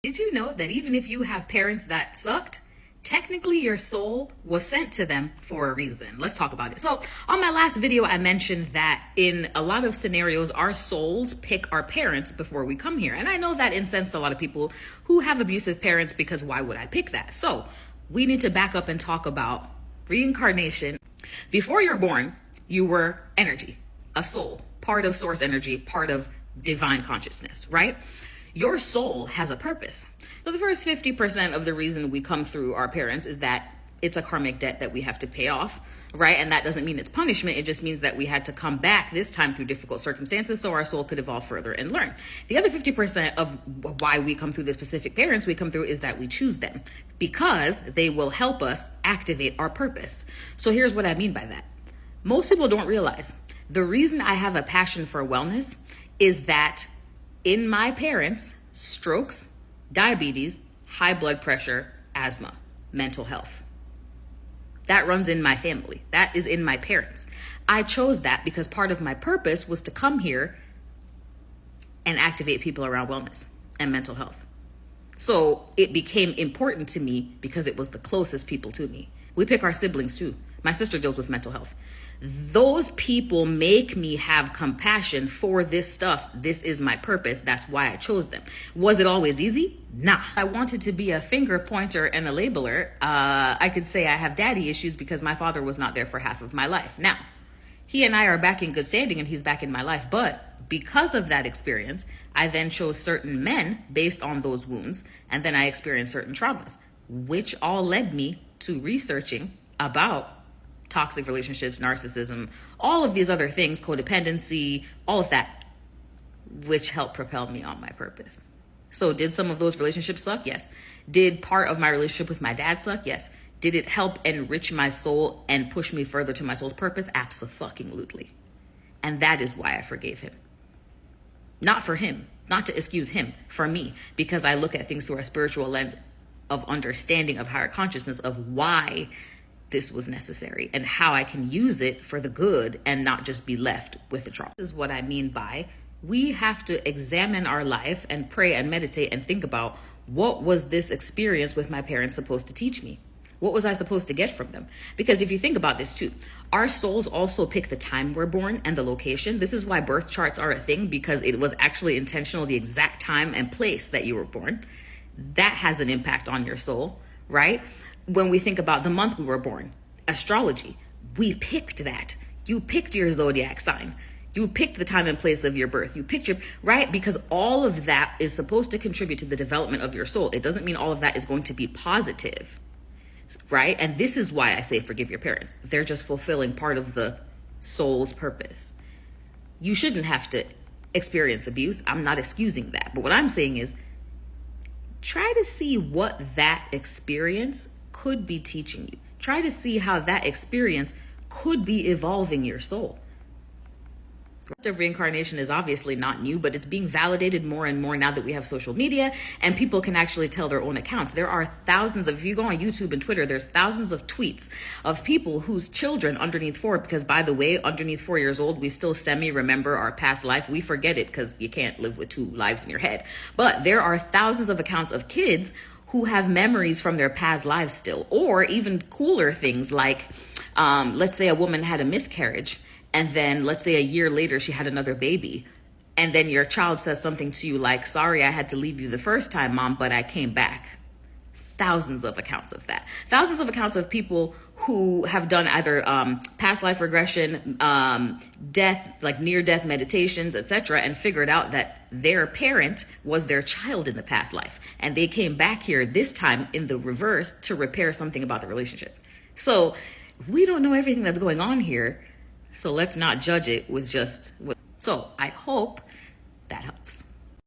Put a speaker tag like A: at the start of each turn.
A: Did you know that even if you have parents that sucked, technically your soul was sent to them for a reason? Let's talk about it. So on my last video, I mentioned that in a lot of scenarios, our souls pick our parents before we come here. And I know that incensed a lot of people who have abusive parents, because why would I pick that? So we need to back up and talk about reincarnation. Before you're born, you were energy, a soul, part of source energy, part of divine consciousness, right? Your soul has a purpose. So the first 50% of the reason we come through our parents is that it's a karmic debt that we have to pay off, right? And that doesn't mean it's punishment. It just means that we had to come back this time through difficult circumstances so our soul could evolve further and learn. The other 50% of why we come through the specific parents we come through is that we choose them because they will help us activate our purpose. So here's what I mean by that. Most people don't realize the reason I have a passion for wellness is that in my parents, strokes, diabetes, high blood pressure, asthma, mental health. That runs in my family. That is in my parents. I chose that because part of my purpose was to come here and activate people around wellness and mental health. So it became important to me because it was the closest people to me. We pick our siblings too. My sister deals with mental health. Those people make me have compassion for this stuff. This is my purpose. That's why I chose them. Was it always easy? Nah. I wanted to be a finger pointer and a labeler. I could say I have daddy issues because my father was not there for half of my life. Now, he and I are back in good standing and he's back in my life. But because of that experience, I then chose certain men based on those wounds. And then I experienced certain traumas, which all led me to researching about toxic relationships, narcissism, all of these other things, codependency, all of that, which helped propel me on my purpose. So did some of those relationships suck? Yes. Did part of my relationship with my dad suck? Yes. Did it help enrich my soul and push me further to my soul's purpose? Abso-fucking-lutely. And that is why I forgave him. Not for him, not to excuse him, for me, because I look at things through a spiritual lens of understanding of higher consciousness, of why this was necessary and how I can use it for the good and not just be left with the trauma. This is what I mean by we have to examine our life and pray and meditate and think about, what was this experience with my parents supposed to teach me? What was I supposed to get from them? Because if you think about this too, our souls also pick the time we're born and the location. This is why birth charts are a thing, because it was actually intentional, the exact time and place that you were born. That has an impact on your soul, right? When we think about the month we were born, astrology, we picked that. You picked your zodiac sign. You picked the time and place of your birth. You picked your, right? Because all of that is supposed to contribute to the development of your soul. It doesn't mean all of that is going to be positive, right? And this is why I say forgive your parents. They're just fulfilling part of the soul's purpose. You shouldn't have to experience abuse. I'm not excusing that. But what I'm saying is, try to see what that experience could be teaching you. Try to see how that experience could be evolving your soul. Reincarnation is obviously not new, but it's being validated more and more now that we have social media and people can actually tell their own accounts. There are thousands of, if you go on YouTube and Twitter, there's thousands of tweets of people whose children underneath 4, because by the way, underneath 4 years old, we still semi-remember our past life. We forget it because you can't live with 2 lives in your head. But there are thousands of accounts of kids who have memories from their past lives still, or even cooler things like, let's say a woman had a miscarriage, and then let's say a year later she had another baby, and then your child says something to you like, sorry, I had to leave you the first time, mom, but I came back. Thousands of accounts of that. Thousands of accounts of people who have done either past life regression, death, like near-death meditations, etc., and figured out that their parent was their child in the past life. And they came back here this time in the reverse to repair something about the relationship. So we don't know everything that's going on here. So let's not judge it with just... So I hope that helps.